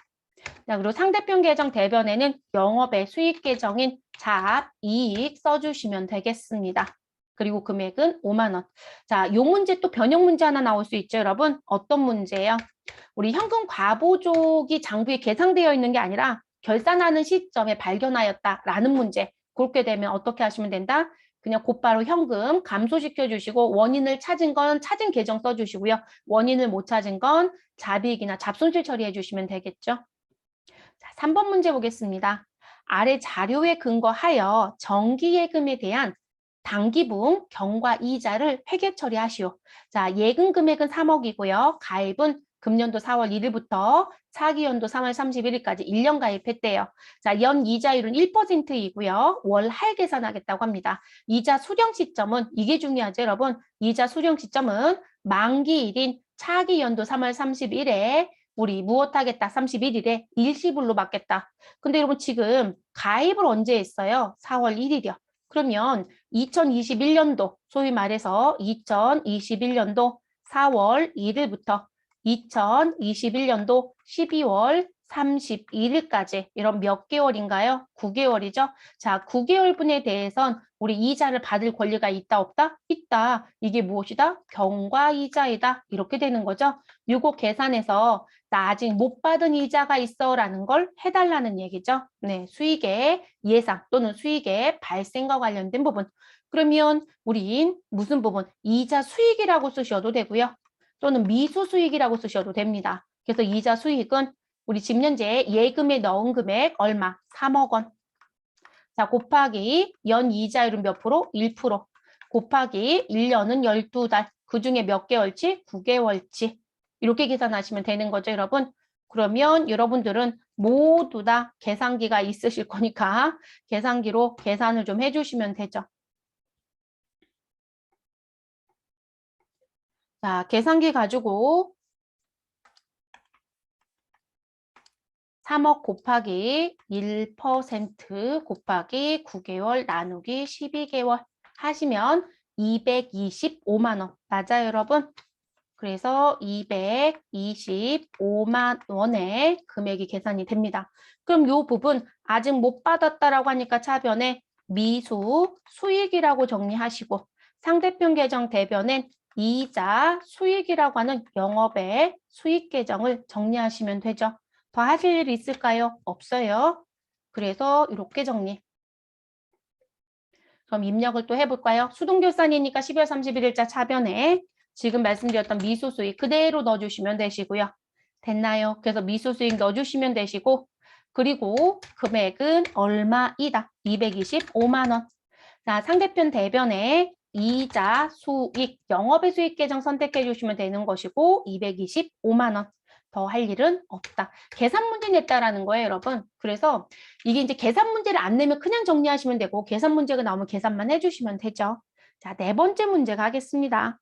자, 그리고 상대편 계정 대변에는 영업의 수익 계정인 잡이익 써주시면 되겠습니다. 그리고 금액은 5만 원. 자, 요 문제 또 변형 문제 하나 나올 수 있죠, 여러분? 어떤 문제예요? 우리 현금 과보족이 장부에 계상되어 있는 게 아니라 결산하는 시점에 발견하였다라는 문제. 그렇게 되면 어떻게 하시면 된다? 그냥 곧바로 현금 감소시켜 주시고 원인을 찾은 건 찾은 계정 써주시고요. 원인을 못 찾은 건 잡이익이나 잡손실 처리해 주시면 되겠죠. 자, 3번 문제 보겠습니다. 아래 자료에 근거하여 정기예금에 대한 당기분 경과 이자를 회계 처리하시오. 자, 예금 금액은 3억이고요. 가입은 금년도 4월 1일부터 차기연도 3월 31일까지 1년 가입했대요. 자, 연 이자율은 1%이고요. 월 할 계산하겠다고 합니다. 이자 수령 시점은 이게 중요하죠, 여러분. 이자 수령 시점은 만기일인 차기연도 3월 30일에 우리 무엇 하겠다? 31일에 일시불로 받겠다. 근데 여러분 지금 가입을 언제 했어요? 4월 1일이요. 그러면 2021년도, 소위 말해서 2021년도 4월 1일부터 2021년도 12월 31일까지 이런 몇 개월인가요? 9개월이죠. 자, 9개월분에 대해선 우리 이자를 받을 권리가 있다, 없다? 있다. 이게 무엇이다? 경과이자이다. 이렇게 되는 거죠. 요거 계산해서 나 아직 못 받은 이자가 있어라는 걸 해달라는 얘기죠. 네, 수익의 예상 또는 수익의 발생과 관련된 부분. 그러면 우린 무슨 부분? 이자 수익이라고 쓰셔도 되고요. 또는 미수 수익이라고 쓰셔도 됩니다. 그래서 이자 수익은 우리 집년제 예금에 넣은 금액 얼마? 3억 원. 자, 곱하기 연 이자율은 몇 프로? 1%. 곱하기 1년은 12달. 그중에 몇 개월치? 9개월치. 이렇게 계산하시면 되는 거죠, 여러분. 그러면 여러분들은 모두 다 계산기가 있으실 거니까 계산기로 계산을 좀 해주시면 되죠. 자, 계산기 가지고 3억 곱하기 1% 곱하기 9개월 나누기 12개월 하시면 225만 원. 맞아요, 여러분? 그래서 225만 원의 금액이 계산이 됩니다. 그럼 이 부분 아직 못 받았다라고 하니까 차변에 미수 수익이라고 정리하시고 상대편 계정 대변엔 이자 수익이라고 하는 영업의 수익 계정을 정리하시면 되죠. 더 하실 일 있을까요? 없어요. 그래서 이렇게 정리. 그럼 입력을 또 해볼까요? 수동결산이니까 12월 31일자 차변에 지금 말씀드렸던 미수수익 그대로 넣어주시면 되시고요. 됐나요? 그래서 미수수익 넣어주시면 되시고 그리고 금액은 얼마이다? 225만 원. 자, 상대편 대변에 이자, 수익, 영업의 수익 계정 선택해 주시면 되는 것이고 225만 원. 더 할 일은 없다. 계산 문제 냈다라는 거예요, 여러분. 그래서 이게 이제 계산 문제를 안 내면 그냥 정리하시면 되고 계산 문제가 나오면 계산만 해주시면 되죠. 자, 네 번째 문제 가겠습니다.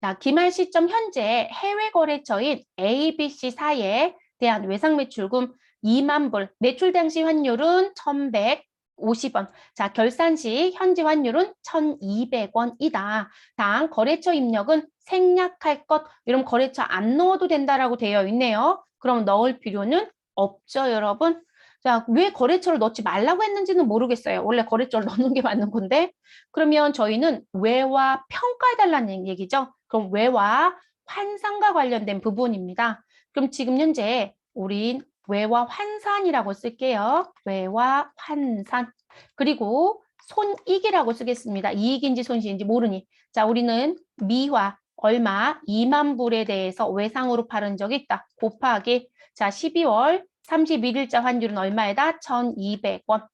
자, 기말 시점 현재 해외 거래처인 ABC사에 대한 외상 매출금 2만 불, 매출 당시 환율은 1,150원. 자, 결산 시 현지 환율은 1,200원이다. 당 거래처 입력은 생략할 것, 이런 거래처 안 넣어도 된다라고 되어 있네요. 그럼 넣을 필요는 없죠, 여러분. 자, 왜 거래처를 넣지 말라고 했는지는 모르겠어요. 원래 거래처를 넣는 게 맞는 건데. 그러면 저희는 외화 평가해달라는 얘기죠. 그럼 외화 환산과 관련된 부분입니다. 그럼 지금 현재 우린 외화 환산이라고 쓸게요. 외화 환산. 그리고 손익이라고 쓰겠습니다. 이익인지 손실인지 모르니. 자, 우리는 미화 얼마 2만 불에 대해서 외상으로 팔은 적이 있다. 곱하기 자 12월 31일자 환율은 얼마에다? 1,200원.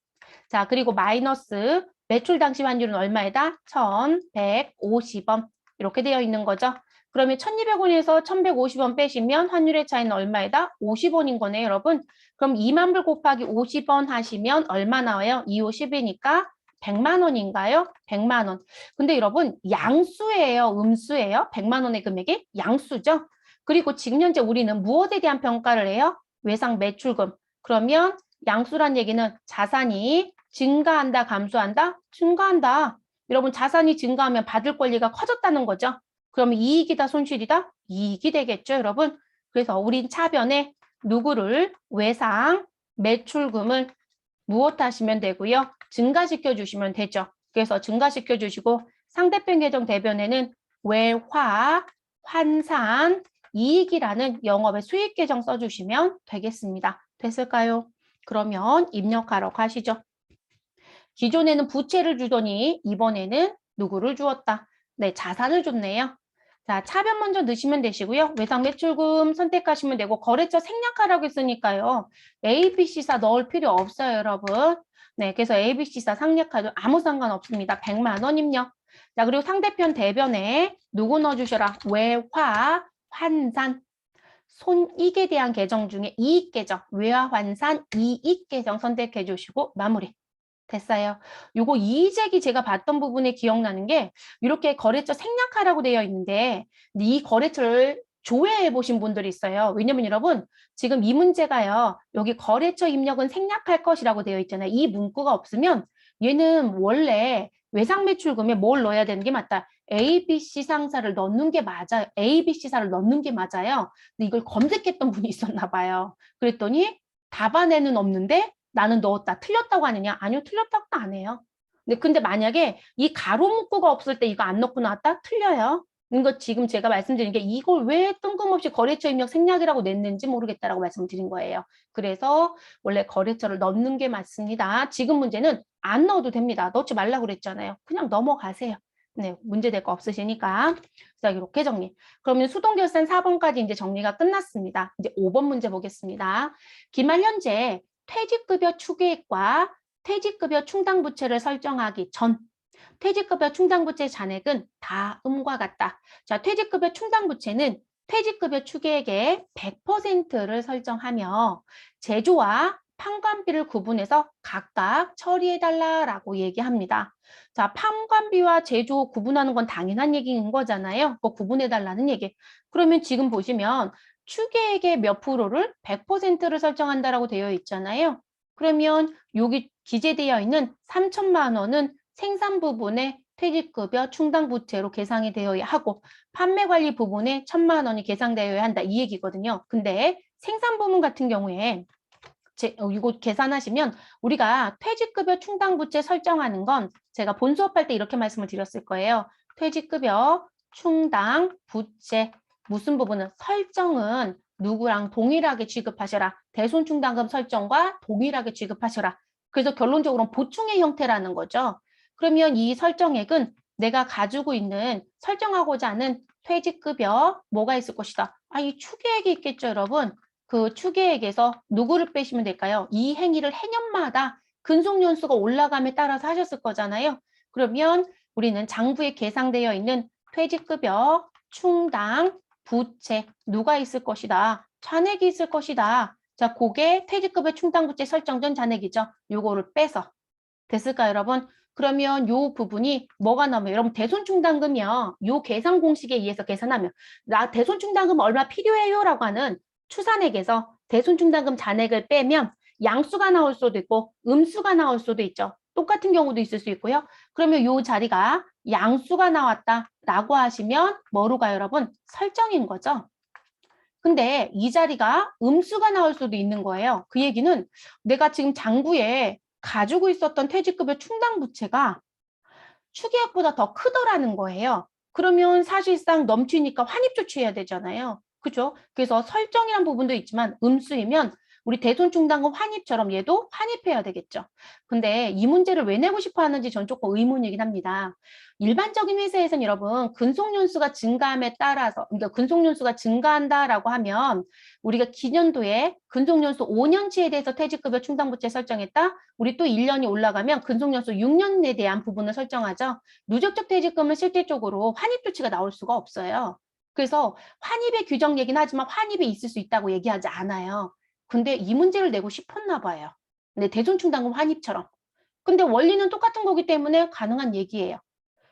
자, 그리고 마이너스 매출 당시 환율은 얼마에다? 1,150원. 이렇게 되어 있는 거죠. 그러면 1,200원에서 1,150원 빼시면 환율의 차이는 얼마에다? 50원인 거네요, 여러분. 그럼 2만 불 곱하기 50원 하시면 얼마 나와요? 2, 5, 10이니까 100만 원인가요? 100만 원. 근데 여러분, 양수예요? 음수예요? 100만 원의 금액이? 양수죠? 그리고 지금 현재 우리는 무엇에 대한 평가를 해요? 외상 매출금. 그러면 양수란 얘기는 자산이 증가한다, 감소한다? 증가한다. 여러분 자산이 증가하면 받을 권리가 커졌다는 거죠. 그러면 이익이다, 손실이다? 이익이 되겠죠, 여러분. 그래서 우린 차변에 누구를 외상 매출금을 무엇 하시면 되고요. 증가시켜 주시면 되죠. 그래서 증가시켜 주시고 상대편 계정 대변에는 외화, 환산, 이익이라는 영업의 수익 계정 써주시면 되겠습니다. 됐을까요? 그러면 입력하러 가시죠. 기존에는 부채를 주더니 이번에는 누구를 주었다? 네, 자산을 줬네요. 자, 차변 먼저 넣으시면 되시고요. 외상 매출금 선택하시면 되고 거래처 생략하라고 했으니까요. ABC사 넣을 필요 없어요, 여러분. 네, 그래서 ABC사 생략해도 아무 상관없습니다. 100만 원 입력. 자, 그리고 상대편 대변에 누구 넣어주셔라? 외화, 환산. 손익에 대한 계정 중에 이익 계정, 외화 환산 이익 계정 선택해 주시고 마무리. 됐어요. 요거 이의제기 제가 봤던 부분에 기억나는 게 이렇게 거래처 생략하라고 되어 있는데 이 거래처를 조회해 보신 분들이 있어요. 왜냐면 여러분 지금 이 문제가요. 여기 거래처 입력은 생략할 것이라고 되어 있잖아요. 이 문구가 없으면 얘는 원래 외상 매출금에 뭘 넣어야 되는 게 맞다. ABC 상사를 넣는 게 맞아요. ABC사를 넣는 게 맞아요. 근데 이걸 검색했던 분이 있었나 봐요. 그랬더니 답안에는 없는데 나는 넣었다. 틀렸다고 하느냐? 아니요, 틀렸다고 안 해요. 근데 만약에 이 가로 문구가 없을 때 이거 안 넣고 나왔다? 틀려요. 이거 지금 제가 말씀드린 게 이걸 왜 뜬금없이 거래처 입력 생략이라고 냈는지 모르겠다라고 말씀드린 거예요. 그래서 원래 거래처를 넣는 게 맞습니다. 지금 문제는 안 넣어도 됩니다. 넣지 말라고 그랬잖아요. 그냥 넘어가세요. 네, 문제될 거 없으시니까. 자, 이렇게 정리. 그러면 수동결산 4번까지 이제 정리가 끝났습니다. 이제 5번 문제 보겠습니다. 기말 현재 퇴직급여 추계액과 퇴직급여 충당부채를 설정하기 전 퇴직급여 충당부채 잔액은 다음과 같다. 자, 퇴직급여 충당부채는 퇴직급여 추계액의 100%를 설정하며 제조와 판관비를 구분해서 각각 처리해달라라고 얘기합니다. 자, 판관비와 제조 구분하는 건 당연한 얘기인 거잖아요. 그거 구분해달라는 얘기. 그러면 지금 보시면 추계액의 몇 프로를 100%를 설정한다라고 되어 있잖아요. 그러면 여기 기재되어 있는 3천만 원은 생산 부분의 퇴직급여 충당 부채로 계상이 되어야 하고 판매 관리 부분에 1,000만 원이 계상되어야 한다 이 얘기거든요. 근데 생산 부문 같은 경우에 이거 계산하시면 우리가 퇴직급여 충당 부채 설정하는 건 제가 본 수업할 때 이렇게 말씀을 드렸을 거예요. 퇴직급여 충당 부채 무슨 부분은 설정은 누구랑 동일하게 지급하셔라. 대손충당금 설정과 동일하게 지급하셔라. 그래서 결론적으로는 보충의 형태라는 거죠. 그러면 이 설정액은 내가 가지고 있는 설정하고자 하는 퇴직급여 뭐가 있을 것이다. 이 추계액이 있겠죠, 여러분. 그 추계액에서 누구를 빼시면 될까요? 이 행위를 해년마다 근속연수가 올라감에 따라서 하셨을 거잖아요. 그러면 우리는 장부에 계상되어 있는 퇴직급여, 충당, 부채 누가 있을 것이다. 잔액이 있을 것이다. 자, 그게 퇴직급여 충당부채 설정된 잔액이죠. 요거를 빼서. 됐을까요, 여러분? 그러면 요 부분이 뭐가 나오면 여러분 대손충당금이요. 요 계산 공식에 의해서 계산하면 나 대손충당금 얼마 필요해요? 라고 하는 추산액에서 대손충당금 잔액을 빼면 양수가 나올 수도 있고 음수가 나올 수도 있죠. 똑같은 경우도 있을 수 있고요. 그러면 요 자리가 양수가 나왔다라고 하시면 뭐로 가요, 여러분? 설정인 거죠. 근데 이 자리가 음수가 나올 수도 있는 거예요. 그 얘기는 내가 지금 장부에 가지고 있었던 퇴직급여 충당 부채가 추계액보다 더 크더라는 거예요. 그러면 사실상 넘치니까 환입 조치해야 되잖아요. 그죠? 그래서 설정이란 부분도 있지만 음수이면 우리 대손충당금 환입처럼 얘도 환입해야 되겠죠. 근데 이 문제를 왜 내고 싶어 하는지 전 조금 의문이긴 합니다. 일반적인 회사에서는 여러분 근속연수가 증가함에 따라서 그러니까 근속연수가 증가한다라고 하면 우리가 기년도에 근속연수 5년치에 대해서 퇴직급여 충당부채 설정했다. 우리 또 1년이 올라가면 근속연수 6년에 대한 부분을 설정하죠. 누적적 퇴직금은 실질적으로 환입 조치가 나올 수가 없어요. 그래서 환입의 규정 얘기는 하지만 환입이 있을 수 있다고 얘기하지 않아요. 근데 이 문제를 내고 싶었나 봐요. 근데 대손충당금 환입처럼. 근데 원리는 똑같은 거기 때문에 가능한 얘기예요.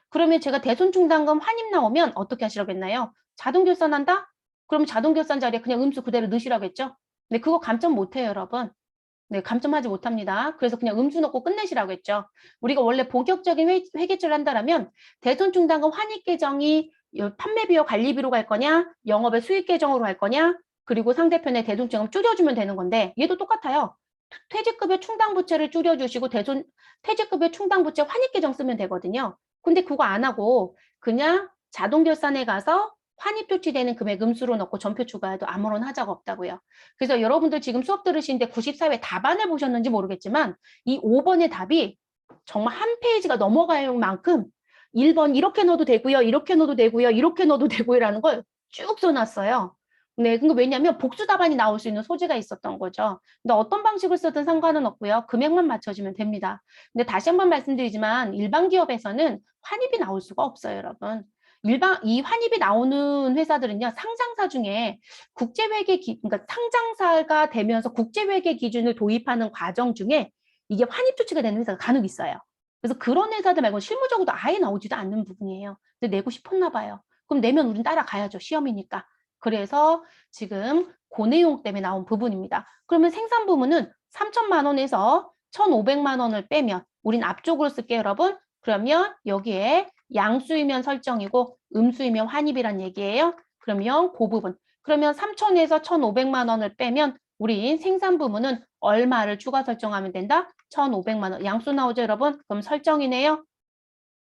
그러면 제가 대손충당금 환입 나오면 어떻게 하시라고 했나요? 자동결산한다? 그럼 자동결산 자리에 그냥 음수 그대로 넣으시라고 했죠? 근데 그거 감점 못해요, 여러분. 네, 감점하지 못합니다. 그래서 그냥 음수 넣고 끝내시라고 했죠. 우리가 원래 본격적인 회계처를 한다면 대손충당금 환입 계정이 판매비와 관리비로 갈 거냐, 영업의 수익 계정으로 갈 거냐, 그리고 상대편의 대손증금 줄여주면 되는 건데 얘도 똑같아요. 퇴직급여 충당부채를 줄여주시고 퇴직급여 충당부채 환입 계정 쓰면 되거든요. 근데 그거 안 하고 그냥 자동결산에 가서 환입 조치되는 금액 음수로 넣고 전표 추가해도 아무런 하자가 없다고요. 그래서 여러분들 지금 수업 들으시는데 94회 답안을 보셨는지 모르겠지만 이 5번의 답이 정말 한 페이지가 넘어갈 만큼 1번 이렇게 넣어도 되고요. 이렇게 넣어도 되고요. 이렇게 넣어도 되고요라는 걸 쭉 써놨어요. 네, 그러니까 왜냐하면 복수 답안이 나올 수 있는 소지가 있었던 거죠. 근데 어떤 방식을 쓰든 상관은 없고요. 금액만 맞춰주면 됩니다. 근데 다시 한번 말씀드리지만 일반 기업에서는 환입이 나올 수가 없어요, 여러분. 이 환입이 나오는 회사들은요, 상장사 중에 그러니까 상장사가 되면서 국제회계 기준을 도입하는 과정 중에 이게 환입 조치가 되는 회사가 간혹 있어요. 그래서 그런 회사들 말고 실무적으로도 아예 나오지도 않는 부분이에요. 근데 내고 싶었나 봐요. 그럼 내면 우린 따라가야죠. 시험이니까. 그래서 지금 그 내용 때문에 나온 부분입니다. 그러면 생산 부문은 3천만 원에서 1,500만 원을 빼면 우린 앞쪽으로 쓸게요, 여러분. 그러면 여기에 양수이면 설정이고 음수이면 환입이란 얘기예요. 그러면 그 부분. 그러면 3천에서 1,500만 원을 빼면 우리 생산 부문은 얼마를 추가 설정하면 된다? 1,500만 원. 양수 나오죠, 여러분? 그럼 설정이네요.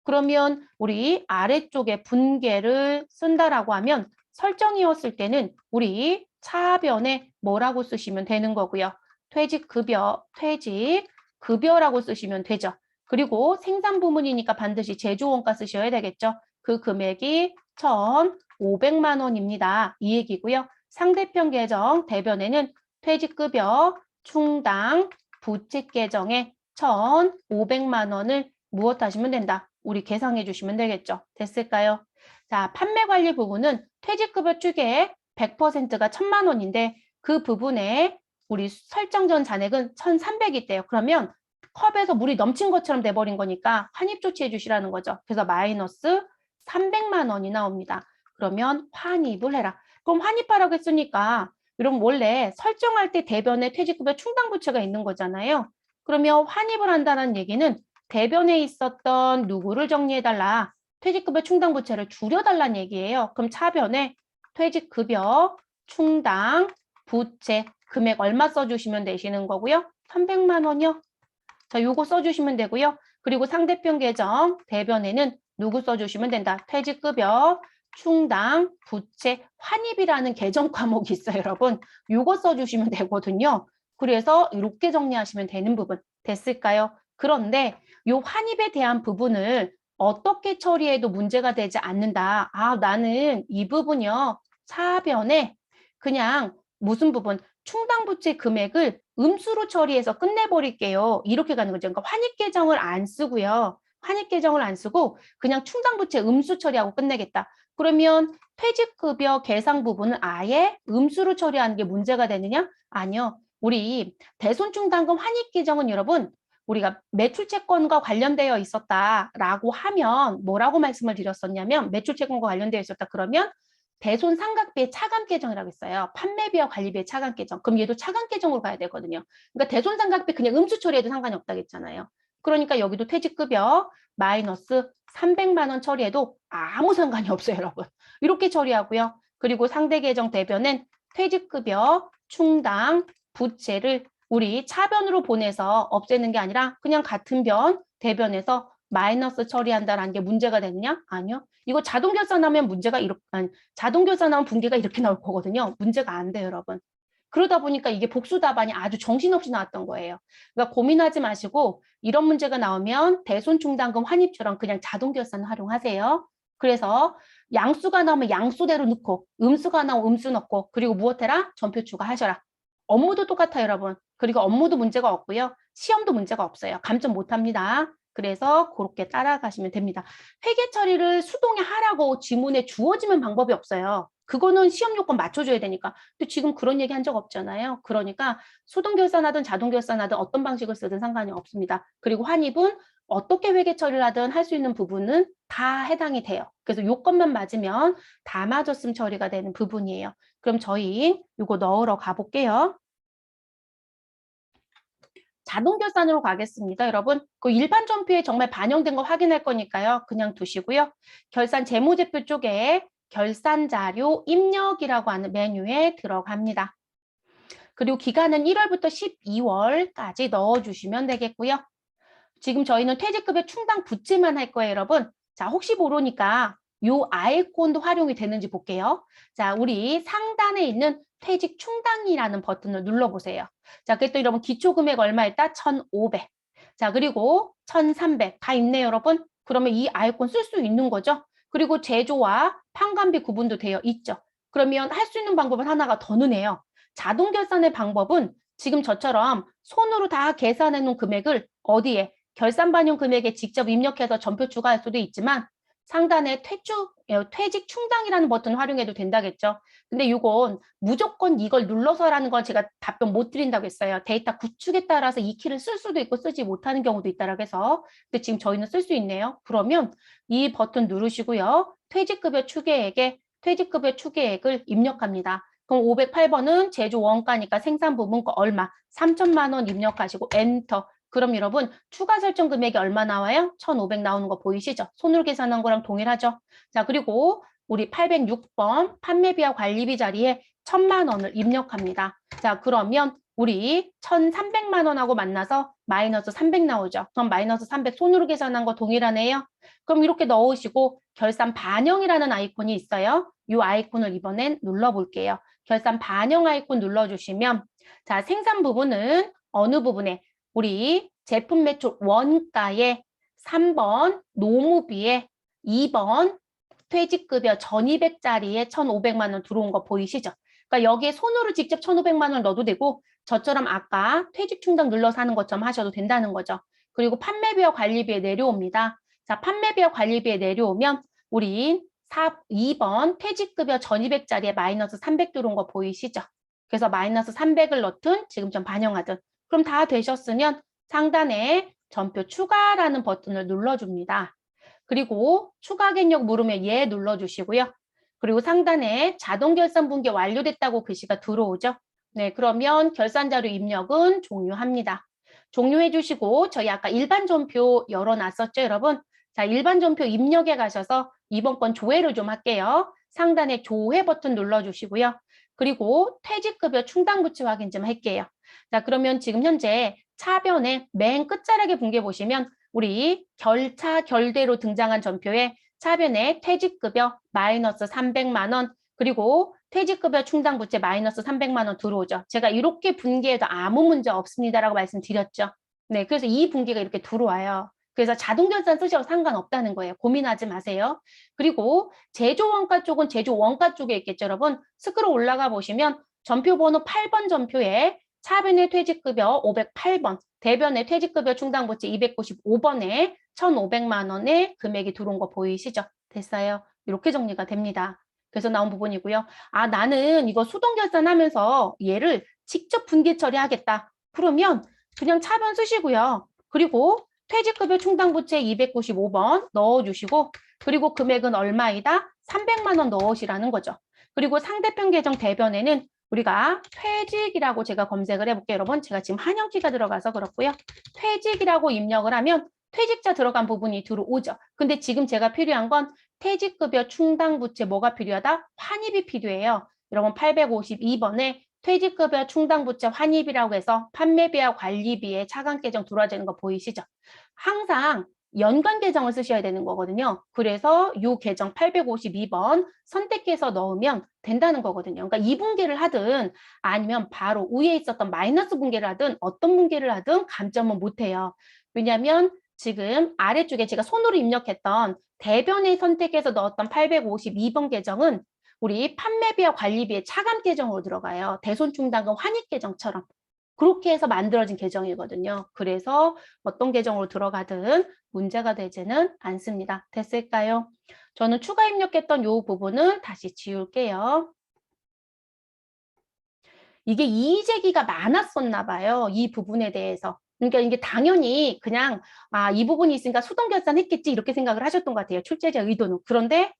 그러면 우리 아래쪽에 분계를 쓴다라고 하면 설정이었을 때는 우리 차변에 뭐라고 쓰시면 되는 거고요. 퇴직급여라고 쓰시면 되죠. 그리고 생산 부문이니까 반드시 제조원가 쓰셔야 되겠죠. 그 금액이 1,500만 원입니다. 이 얘기고요. 상대편 계정 대변에는 퇴직급여, 충당, 부채 계정에 1,500만 원을 무엇 하시면 된다? 우리 계산해 주시면 되겠죠. 됐을까요? 자, 판매 관리 부분은 퇴직급여 추계액 100%가 1,000만 원인데 그 부분에 우리 설정 전 잔액은 1,300이 있대요. 그러면 컵에서 물이 넘친 것처럼 돼버린 거니까 환입 조치해 주시라는 거죠. 그래서 마이너스 300만 원이 나옵니다. 그러면 환입을 해라. 그럼 환입하라고 했으니까 이런 원래 설정할 때 대변에 퇴직급여 충당 부채가 있는 거잖아요. 그러면 환입을 한다는 얘기는 대변에 있었던 누구를 정리해달라. 퇴직급여 충당 부채를 줄여달라는 얘기예요. 그럼 차변에 퇴직급여 충당 부채 금액 얼마 써주시면 되시는 거고요. 300만 원이요. 자, 요거 써주시면 되고요. 그리고 상대편 계정 대변에는 누구 써주시면 된다. 퇴직급여 충당 부채 환입이라는 계정 과목이 있어요, 여러분. 요거 써주시면 되거든요. 그래서 이렇게 정리하시면 되는 부분 됐을까요? 그런데 요 환입에 대한 부분을 어떻게 처리해도 문제가 되지 않는다. 아, 나는 이 부분이요. 차변에 그냥 무슨 부분 충당 부채 금액을 음수로 처리해서 끝내버릴게요. 이렇게 가는 거죠. 그러니까 환입 계정을 안 쓰고요. 환입 계정을 안 쓰고 그냥 충당 부채 음수 처리하고 끝내겠다. 그러면 퇴직급여 계상 부분은 아예 음수로 처리하는 게 문제가 되느냐? 아니요. 우리 대손충당금 환입 계정은 여러분 우리가 매출채권과 관련되어 있었다라고 하면 뭐라고 말씀을 드렸었냐면 매출채권과 관련되어 있었다 그러면 대손 삼각비의 차감 계정이라고 있어요. 판매비와 관리비의 차감 계정. 그럼 얘도 차감 계정으로 가야 되거든요. 그러니까 대손 삼각비 그냥 음수 처리해도 상관이 없다겠잖아요. 그러니까 여기도 퇴직급여 마이너스 300만 원 처리해도 아무 상관이 없어요, 여러분. 이렇게 처리하고요. 그리고 상대 계정 대변은 퇴직급여 충당 부채를 우리 차변으로 보내서 없애는 게 아니라 그냥 같은 변 대변에서 마이너스 처리한다는 게 문제가 되느냐? 아니요. 이거 자동 결산하면 문제가 이렇게 자동 결산하면 분기가 이렇게 나올 거거든요. 문제가 안 돼요, 여러분. 그러다 보니까 이게 복수 답안이 아주 정신없이 나왔던 거예요. 그러니까 고민하지 마시고 이런 문제가 나오면 대손충당금 환입처럼 그냥 자동 결산 활용하세요. 그래서 양수가 나오면 양수대로 넣고 음수가 나오면 음수 넣고 그리고 무엇해라? 전표 추가하셔라. 업무도 똑같아요, 여러분. 그리고 업무도 문제가 없고요. 시험도 문제가 없어요. 감점 못합니다. 그래서 그렇게 따라가시면 됩니다. 회계 처리를 수동에 하라고 지문에 주어지면 방법이 없어요. 그거는 시험 요건 맞춰줘야 되니까. 근데 지금 그런 얘기 한 적 없잖아요. 그러니까 수동 결산하든 자동 결산하든 어떤 방식을 쓰든 상관이 없습니다. 그리고 환입은 어떻게 회계 처리를 하든 할 수 있는 부분은 다 해당이 돼요. 그래서 요건만 맞으면 다 맞았음 처리가 되는 부분이에요. 그럼 저희 이거 넣으러 가볼게요. 자동 결산으로 가겠습니다, 여러분. 그 일반 전표에 정말 반영된 거 확인할 거니까요. 그냥 두시고요. 결산 재무제표 쪽에 결산 자료 입력이라고 하는 메뉴에 들어갑니다. 그리고 기간은 1월부터 12월까지 넣어주시면 되겠고요. 지금 저희는 퇴직급여 충당 부채만 할 거예요, 여러분. 자, 혹시 모르니까 요 아이콘도 활용이 되는지 볼게요. 자, 우리 상단에 있는 퇴직 충당이라는 버튼을 눌러보세요. 자, 그랬더니 여러분 기초금액 얼마 있다? 1,500. 자, 그리고 1,300 다 있네요, 여러분. 그러면 이 아이콘 쓸 수 있는 거죠. 그리고 제조와 판관비 구분도 되어 있죠. 그러면 할 수 있는 방법은 하나가 더 느네요. 자동 결산의 방법은 지금 저처럼 손으로 다 계산해 놓은 금액을 어디에 결산 반영 금액에 직접 입력해서 전표 추가할 수도 있지만 상단에 퇴직 충당이라는 버튼 활용해도 된다겠죠. 근데 이건 무조건 이걸 눌러서라는 건 제가 답변 못 드린다고 했어요. 데이터 구축에 따라서 이 키를 쓸 수도 있고 쓰지 못하는 경우도 있다라고 해서. 근데 지금 저희는 쓸 수 있네요. 그러면 이 버튼 누르시고요. 퇴직급여 추계액에 퇴직급여 추계액을 입력합니다. 그럼 508번은 제조 원가니까 생산 부분 거 얼마? 3천만 원 입력하시고 엔터. 그럼 여러분 추가 설정 금액이 얼마 나와요? 1,500 나오는 거 보이시죠? 손으로 계산한 거랑 동일하죠? 자, 그리고 우리 806번 판매비와 관리비 자리에 1,000만 원을 입력합니다. 자, 그러면 우리 1,300만 원하고 만나서 마이너스 300 나오죠. 그럼 마이너스 300 손으로 계산한 거 동일하네요. 그럼 이렇게 넣으시고 결산 반영이라는 아이콘이 있어요. 이 아이콘을 이번엔 눌러볼게요. 결산 반영 아이콘 눌러주시면 자, 생산 부분은 어느 부분에 우리 제품 매출 원가에 3번 노무비에 2번 퇴직급여 1,200짜리에 1,500만 원 들어온 거 보이시죠? 그러니까 여기에 손으로 직접 1,500만 원 넣어도 되고 저처럼 아까 퇴직 충당 눌러서 하는 것처럼 하셔도 된다는 거죠. 그리고 판매비와 관리비에 내려옵니다. 자, 판매비와 관리비에 내려오면 우리 2번 퇴직급여 1200짜리에 마이너스 300 들어온 거 보이시죠? 그래서 마이너스 300을 넣든 지금 좀 반영하든. 그럼 다 되셨으면 상단에 전표 추가라는 버튼을 눌러줍니다. 그리고 추가 갱력 물으면 예 눌러주시고요. 그리고 상단에 자동 결산 분기 완료됐다고 글씨가 들어오죠. 네, 그러면 결산 자료 입력은 종료합니다. 종료해 주시고 저희 아까 일반 전표 열어놨었죠, 여러분? 자, 일반 전표 입력에 가셔서 이번 건 조회를 좀 할게요. 상단에 조회 버튼 눌러주시고요. 그리고 퇴직급여 충당부채 확인 좀 할게요. 자, 그러면 지금 현재 차변에 맨 끝자락에 분개 보시면 우리 결차 결대로 등장한 전표에 차변에 퇴직급여 마이너스 300만 원 그리고 퇴직급여 충당부채 마이너스 300만 원 들어오죠. 제가 이렇게 분개해도 아무 문제 없습니다라고 말씀드렸죠. 네, 그래서 이 분개가 이렇게 들어와요. 그래서 자동결산 쓰셔도 상관없다는 거예요. 고민하지 마세요. 그리고 제조원가 쪽은 제조원가 쪽에 있겠죠, 여러분. 스크롤 올라가 보시면 전표번호 8번 전표에 차변의 퇴직급여 508번, 대변의 퇴직급여 충당부채 295번에 1,500만 원의 금액이 들어온 거 보이시죠? 됐어요. 이렇게 정리가 됩니다. 그래서 나온 부분이고요. 아, 나는 이거 수동결산하면서 얘를 직접 분기 처리하겠다. 그러면 그냥 차변 쓰시고요. 그리고 퇴직급여 충당부채 295번 넣어주시고 그리고 금액은 얼마이다? 300만 원 넣으시라는 거죠. 그리고 상대편 계정 대변에는 우리가 퇴직이라고 제가 검색을 해볼게요. 여러분, 제가 지금 한영키가 들어가서 그렇고요. 퇴직이라고 입력을 하면 퇴직자 들어간 부분이 들어오죠. 근데 지금 제가 필요한 건 퇴직급여 충당부채 뭐가 필요하다? 환입이 필요해요. 여러분 852번에 퇴직급여 충당부채 환입이라고 해서 판매비와 관리비에 차감 계정 들어와지는 거 보이시죠? 항상 연관 계정을 쓰셔야 되는 거거든요. 그래서 이 계정 852번 선택해서 넣으면 된다는 거거든요. 그러니까 2분기를 하든 아니면 바로 위에 있었던 마이너스 분기를 하든 어떤 분기를 하든 감점은 못해요. 왜냐하면 지금 아래쪽에 제가 손으로 입력했던 대변에 선택해서 넣었던 852번 계정은 우리 판매비와 관리비의 차감 계정으로 들어가요. 대손충당금 환입 계정처럼. 그렇게 해서 만들어진 계정이거든요. 그래서 어떤 계정으로 들어가든 문제가 되지는 않습니다. 됐을까요? 저는 추가 입력했던 이 부분을 다시 지울게요. 이게 이의제기가 많았었나 봐요. 이 부분에 대해서. 그러니까 이게 당연히 그냥 이 부분이 있으니까 수동결산 했겠지 이렇게 생각을 하셨던 것 같아요. 출제자 의도는. 그런데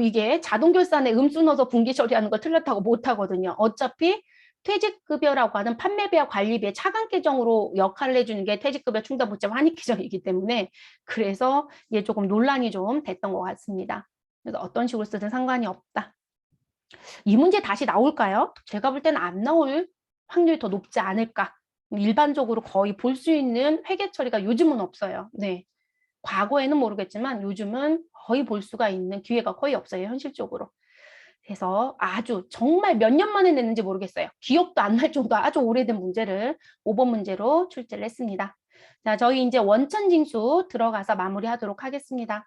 이게 자동결산에 음수 넣어서 분기 처리하는 거 틀렸다고 못하거든요. 어차피 퇴직급여라고 하는 판매비와 관리비의 차감 계정으로 역할을 해주는 게 퇴직급여 충당부채 환입 계정이기 때문에 그래서 이게 조금 논란이 좀 됐던 것 같습니다. 그래서 어떤 식으로 쓰든 상관이 없다. 이 문제 다시 나올까요? 제가 볼 때는 안 나올 확률이 더 높지 않을까. 일반적으로 거의 볼 수 있는 회계 처리가 요즘은 없어요. 네. 과거에는 모르겠지만 요즘은 거의 볼 수가 있는 기회가 거의 없어요. 현실적으로. 그래서 아주 정말 몇 년 만에 냈는지 모르겠어요. 기억도 안 날 정도 아주 오래된 문제를 5번 문제로 출제를 했습니다. 자, 저희 이제 원천징수 들어가서 마무리하도록 하겠습니다.